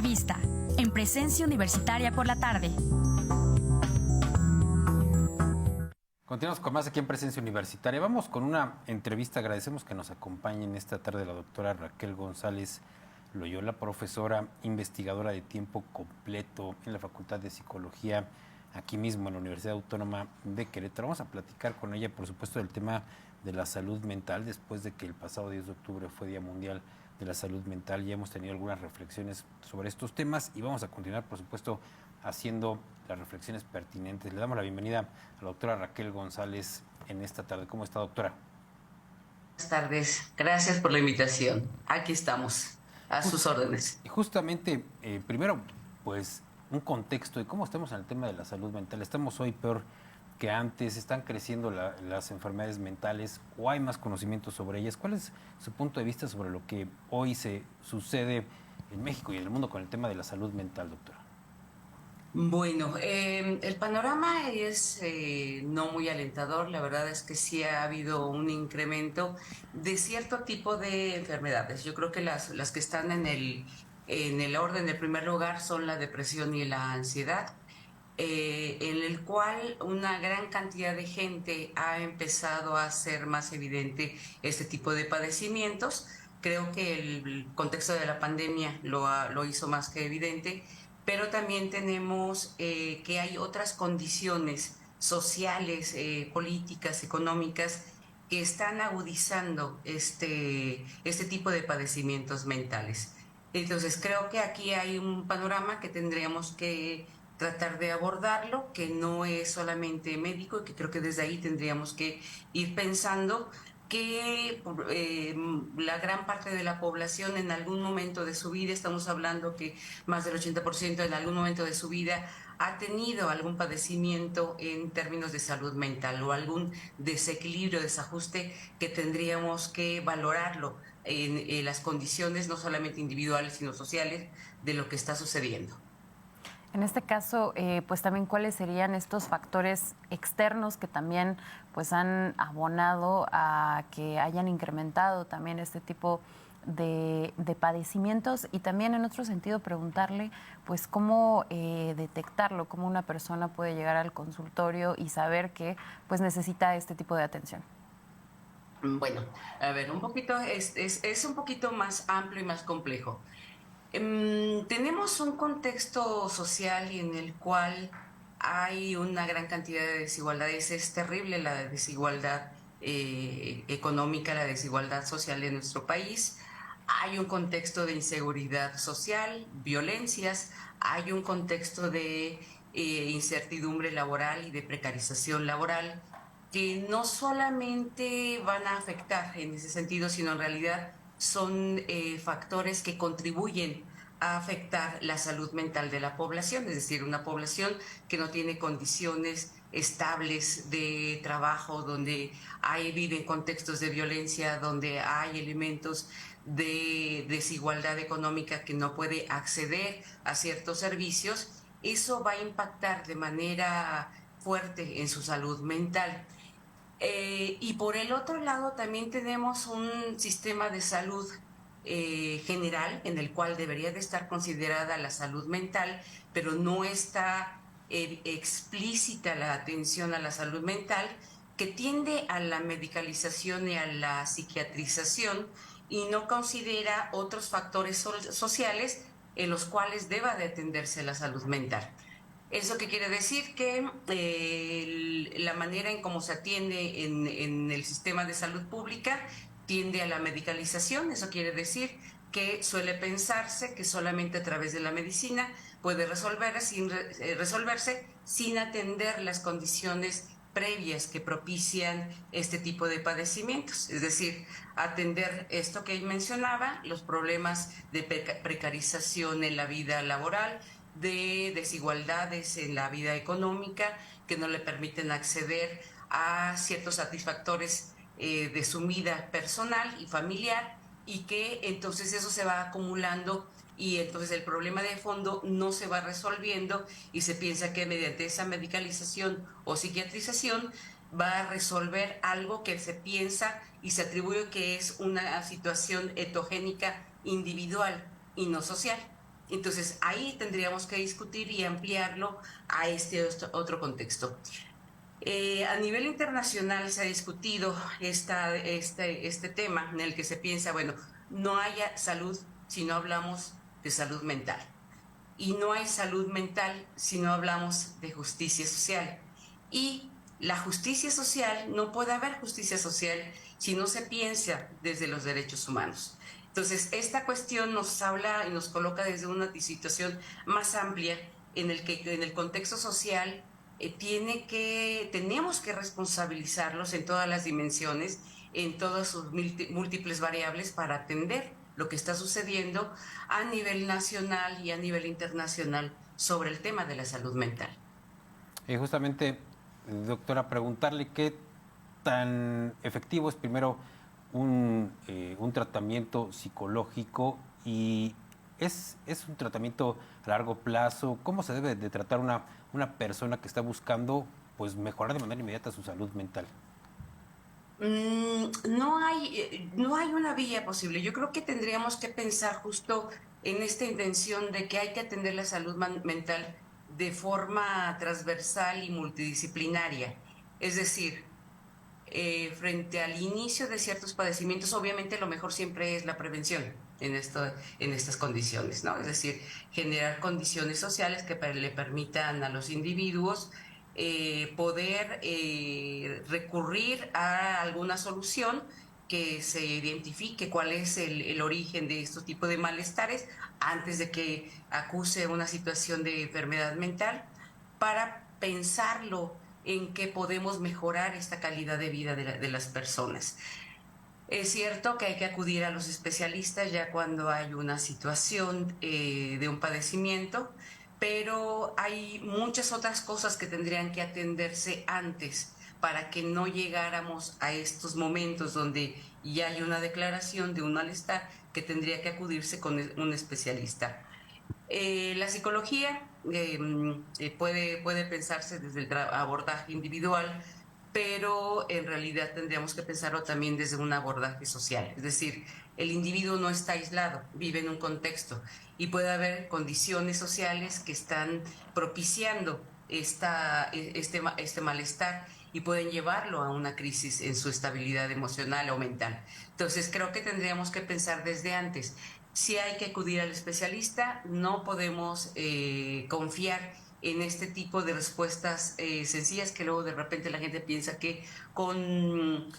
Entrevista, en Presencia Universitaria por la tarde. Continuamos con más aquí en Presencia Universitaria. Vamos con una entrevista. Agradecemos que nos acompañe en esta tarde la doctora Raquel González Loyola, profesora investigadora de tiempo completo en la Facultad de Psicología, aquí mismo en la Universidad Autónoma de Querétaro. Vamos a platicar con ella, por supuesto, del tema de la salud mental, después de que el pasado 10 de octubre fue Día Mundial de la Salud Mental. Ya hemos tenido algunas reflexiones sobre estos temas y vamos a continuar, por supuesto, haciendo las reflexiones pertinentes. Le damos la bienvenida a la doctora Raquel González en esta tarde. ¿Cómo está, doctora? Buenas tardes, gracias por la invitación. Aquí estamos, a sus órdenes. Y justamente, primero, pues, un contexto de cómo estamos en el tema de la salud mental. ¿Estamos hoy peor que antes? ¿Están creciendo las enfermedades mentales o hay más conocimiento sobre ellas? ¿Cuál es su punto de vista sobre lo que hoy se sucede en México y en el mundo con el tema de la salud mental, doctora? Bueno, el panorama es no muy alentador. La verdad es que sí ha habido un incremento de cierto tipo de enfermedades. Yo creo que las que están en el orden del primer lugar son la depresión y la ansiedad, en el cual una gran cantidad de gente ha empezado a hacer más evidente este tipo de padecimientos. Creo que el contexto de la pandemia lo hizo más que evidente, pero también tenemos que hay otras condiciones sociales, políticas, económicas, que están agudizando este tipo de padecimientos mentales. Entonces, creo que aquí hay un panorama que tendríamos que tratar de abordarlo, que no es solamente médico y que creo que desde ahí tendríamos que ir pensando que la gran parte de la población en algún momento de su vida, estamos hablando que más del 80% en algún momento de su vida ha tenido algún padecimiento en términos de salud mental o algún desequilibrio, desajuste que tendríamos que valorarlo en las condiciones no solamente individuales sino sociales de lo que está sucediendo. En este caso, pues también cuáles serían estos factores externos que también pues han abonado a que hayan incrementado también este tipo de padecimientos, y también en otro sentido preguntarle pues cómo detectarlo, cómo una persona puede llegar al consultorio y saber que pues necesita este tipo de atención. Bueno, a ver, un poquito es un poquito más amplio y más complejo. Tenemos un contexto social en el cual hay una gran cantidad de desigualdades. Es terrible la desigualdad económica, la desigualdad social en nuestro país. Hay un contexto de inseguridad social, violencias, hay un contexto de incertidumbre laboral y de precarización laboral que no solamente van a afectar en ese sentido, sino en realidad son factores que contribuyen a afectar la salud mental de la población, es decir, una población que no tiene condiciones estables de trabajo, donde viven contextos de violencia, donde hay elementos de desigualdad económica, que no puede acceder a ciertos servicios. Eso va a impactar de manera fuerte en su salud mental. Y por el otro lado también tenemos un sistema de salud general en el cual debería de estar considerada la salud mental, pero no está explícita la atención a la salud mental, que tiende a la medicalización y a la psiquiatrización y no considera otros factores sociales en los cuales deba de atenderse la salud mental. ¿Eso qué quiere decir? Que la manera en cómo se atiende en el sistema de salud pública tiende a la medicalización. Eso quiere decir que suele pensarse que solamente a través de la medicina puede resolverse sin atender las condiciones previas que propician este tipo de padecimientos. Es decir, atender esto que mencionaba, los problemas de precarización en la vida laboral, de desigualdades en la vida económica que no le permiten acceder a ciertos satisfactores de su vida personal y familiar, y que entonces eso se va acumulando y entonces el problema de fondo no se va resolviendo y se piensa que mediante esa medicalización o psiquiatrización va a resolver algo que se piensa y se atribuye que es una situación etogénica individual y no social. Entonces, ahí tendríamos que discutir y ampliarlo a este otro contexto. A nivel internacional se ha discutido este tema en el que se piensa, bueno, no haya salud si no hablamos de salud mental. Y no hay salud mental si no hablamos de justicia social. Y la justicia social, no puede haber justicia social si no se piensa desde los derechos humanos. Entonces, esta cuestión nos habla y nos coloca desde una situación más amplia en el contexto social tenemos que responsabilizarlos en todas las dimensiones, en todas sus múltiples variables para atender lo que está sucediendo a nivel nacional y a nivel internacional sobre el tema de la salud mental. Justamente, doctora, preguntarle qué tan efectivo es primero un tratamiento psicológico y es un tratamiento a largo plazo. ¿Cómo se debe de tratar una persona que está buscando pues mejorar de manera inmediata su salud mental? No hay una vía posible. Yo creo que tendríamos que pensar justo en esta intención de que hay que atender la salud mental de forma transversal y multidisciplinaria. Es decir, frente al inicio de ciertos padecimientos, obviamente lo mejor siempre es la prevención en estas condiciones, ¿no? Es decir, generar condiciones sociales que le permitan a los individuos poder recurrir a alguna solución que se identifique cuál es el origen de estos tipos de malestares antes de que acuse una situación de enfermedad mental, para pensarlo en que podemos mejorar esta calidad de vida de las personas. Es cierto que hay que acudir a los especialistas ya cuando hay una situación de un padecimiento, pero hay muchas otras cosas que tendrían que atenderse antes para que no llegáramos a estos momentos donde ya hay una declaración de un malestar que tendría que acudirse con un especialista. La psicología puede pensarse desde el abordaje individual, pero en realidad tendríamos que pensarlo también desde un abordaje social. Es decir, el individuo no está aislado, vive en un contexto y puede haber condiciones sociales que están propiciando este malestar y pueden llevarlo a una crisis en su estabilidad emocional o mental. Entonces, creo que tendríamos que pensar desde antes. Si hay que acudir al especialista, no podemos confiar en este tipo de respuestas sencillas que luego de repente la gente piensa que con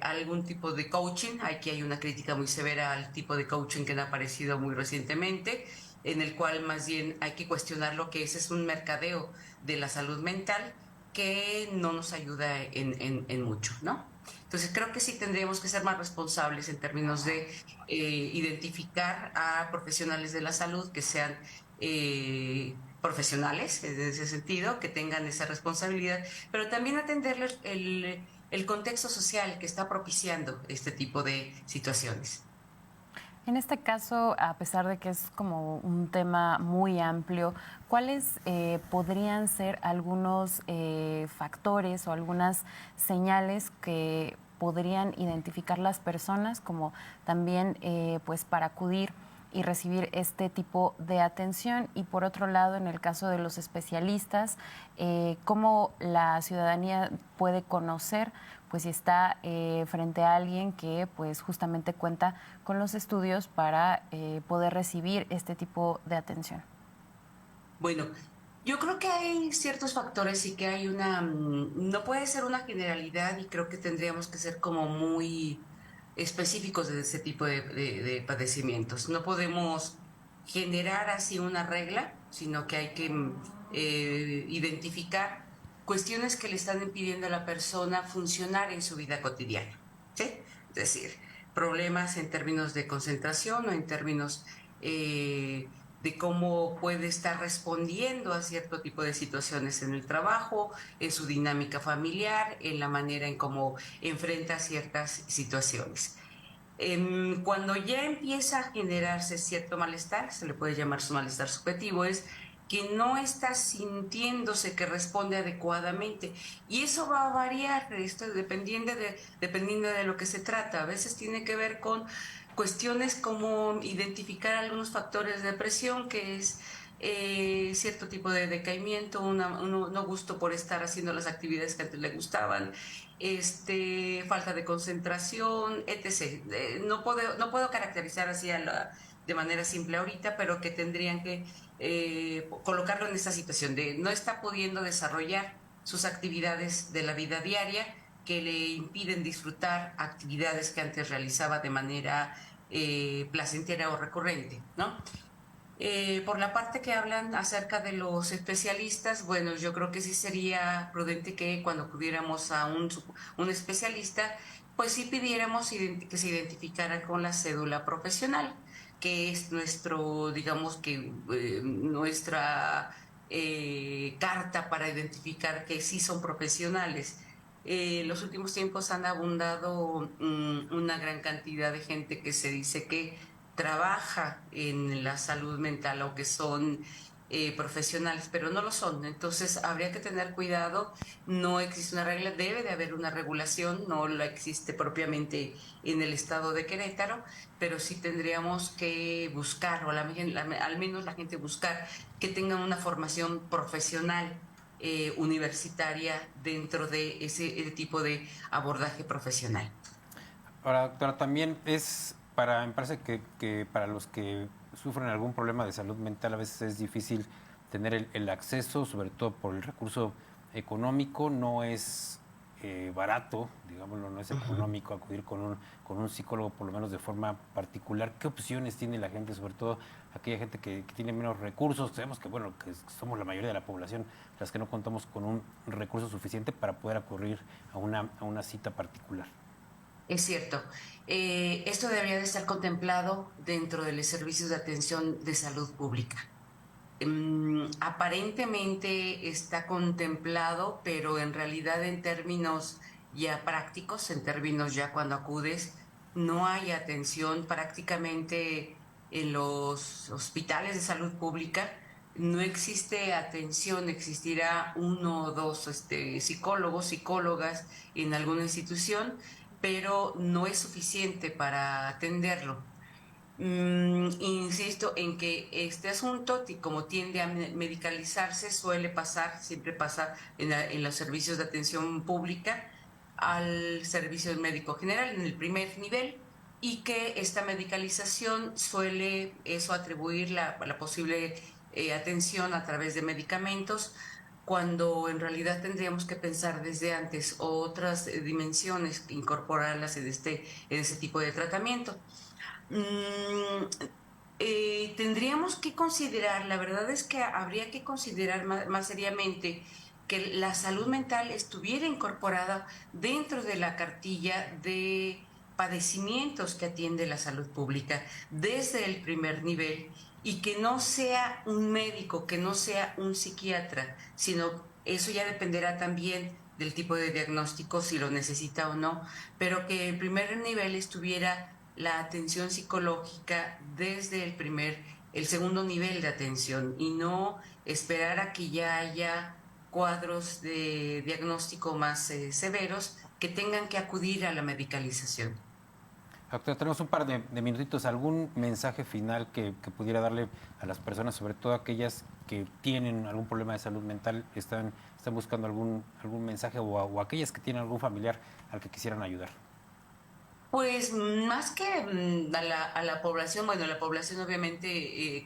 algún tipo de coaching, aquí hay una crítica muy severa al tipo de coaching que ha aparecido muy recientemente, en el cual más bien hay que cuestionar lo que es un mercadeo de la salud mental que no nos ayuda en mucho, ¿no? Entonces creo que sí tendríamos que ser más responsables en términos de identificar a profesionales de la salud que sean profesionales en ese sentido, que tengan esa responsabilidad, pero también atender el contexto social que está propiciando este tipo de situaciones. En este caso, a pesar de que es como un tema muy amplio, ¿cuáles podrían ser algunos factores o algunas señales que podrían identificar las personas como también pues para acudir y recibir este tipo de atención? Y por otro lado, en el caso de los especialistas, ¿cómo la ciudadanía puede conocer pues si está frente a alguien que pues justamente cuenta con los estudios para poder recibir este tipo de atención? Bueno, yo creo que hay ciertos factores y que hay no puede ser una generalidad, y creo que tendríamos que ser como muy específicos de ese tipo de padecimientos. No podemos generar así una regla, sino que hay que identificar cuestiones que le están impidiendo a la persona funcionar en su vida cotidiana, ¿sí? Es decir, problemas en términos de concentración o en términos de cómo puede estar respondiendo a cierto tipo de situaciones en el trabajo, en su dinámica familiar, en la manera en cómo enfrenta ciertas situaciones. Cuando ya empieza a generarse cierto malestar, se le puede llamar su malestar subjetivo, es que no está sintiéndose que responde adecuadamente. Y eso va a variar, esto dependiendo de lo que se trata. A veces tiene que ver con cuestiones como identificar algunos factores de depresión, que es cierto tipo de decaimiento, un no gusto por estar haciendo las actividades que antes le gustaban, falta de concentración, etc. No puedo caracterizar así de manera simple ahorita, pero que tendrían que colocarlo en esta situación de no está pudiendo desarrollar sus actividades de la vida diaria que le impiden disfrutar actividades que antes realizaba de manera placentera o recurrente, ¿no? Por la parte que hablan acerca de los especialistas, bueno, yo creo que sí sería prudente que cuando acudiéramos a un especialista, pues sí pidiéramos que se identificara con la cédula profesional, que es digamos que nuestra carta para identificar que sí son profesionales. Los últimos tiempos han abundado una gran cantidad de gente que se dice que trabaja en la salud mental o que son profesionales, pero no lo son. Entonces habría que tener cuidado. No existe una regla, debe de haber una regulación, no la existe propiamente en el estado de Querétaro, pero sí tendríamos que buscar, o al menos la gente buscar que tengan una formación profesional universitaria dentro de ese tipo de abordaje profesional. Ahora, doctora, también me parece que para los que sufren algún problema de salud mental a veces es difícil tener el acceso, sobre todo por el recurso económico. No es barato, digámoslo, no es económico acudir con un psicólogo, por lo menos de forma particular. ¿Qué opciones tiene la gente, sobre todo aquella gente que tiene menos recursos? Sabemos que, bueno, que somos la mayoría de la población las que no contamos con un recurso suficiente para poder acudir a una cita particular. Es cierto. Esto debería de estar contemplado dentro de los servicios de atención de salud pública. Aparentemente está contemplado, pero en realidad en términos ya prácticos, en términos ya cuando acudes, no hay atención prácticamente en los hospitales de salud pública. No existe atención, existirá uno o dos psicólogos, psicólogas en alguna institución, pero no es suficiente para atenderlo. Insisto en que este asunto, como tiende a medicalizarse, siempre pasa en los servicios de atención pública al servicio médico general en el primer nivel, y que esta medicalización suele eso atribuir la posible atención a través de medicamentos, cuando en realidad tendríamos que pensar desde antes otras dimensiones, incorporarlas en ese tipo de tratamiento. Tendríamos que considerar, la verdad es que habría que considerar más seriamente que la salud mental estuviera incorporada dentro de la cartilla de padecimientos que atiende la salud pública desde el primer nivel, y que no sea un médico, que no sea un psiquiatra, sino eso ya dependerá también del tipo de diagnóstico, si lo necesita o no, pero que el primer nivel estuviera la atención psicológica desde el segundo nivel de atención, y no esperar a que ya haya cuadros de diagnóstico más severos que tengan que acudir a la medicalización. Doctora, tenemos un par de minutitos. ¿Algún mensaje final que pudiera darle a las personas, sobre todo aquellas que tienen algún problema de salud mental, están buscando algún mensaje, o aquellas que tienen algún familiar al que quisieran ayudar? Pues más que a la población, bueno, la población obviamente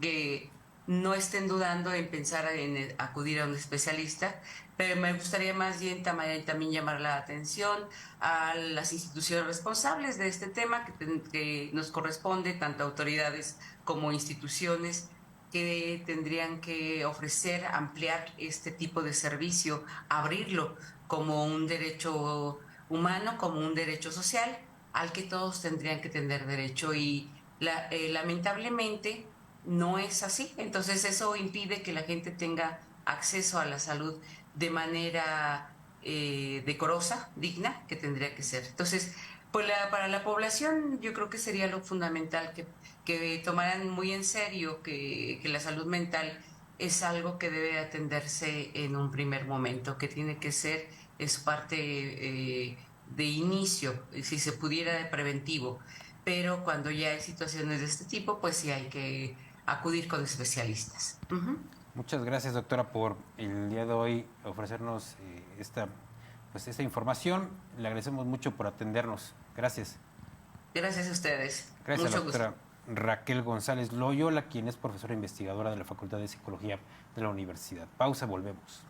que no estén dudando en pensar en acudir a un especialista, pero me gustaría más bien también llamar la atención a las instituciones responsables de este tema, que nos corresponde, tanto autoridades como instituciones, que tendrían que ofrecer, ampliar este tipo de servicio, abrirlo como un derecho humano, como un derecho social al que todos tendrían que tener derecho, y lamentablemente no es así. Entonces eso impide que la gente tenga acceso a la salud de manera decorosa, digna, que tendría que ser. Entonces, pues para la población yo creo que sería lo fundamental, que tomaran muy en serio que la salud mental es algo que debe atenderse en un primer momento, que tiene que ser, es parte de inicio, si se pudiera de preventivo, pero cuando ya hay situaciones de este tipo, pues sí hay que acudir con especialistas. Muchas gracias, doctora, por el día de hoy ofrecernos esta información. Le agradecemos mucho por atendernos. Gracias. Gracias a ustedes. Gracias a Mucho la doctora Raquel González Loyola, quien es profesora investigadora de la Facultad de Psicología de la Universidad. Pausa, volvemos.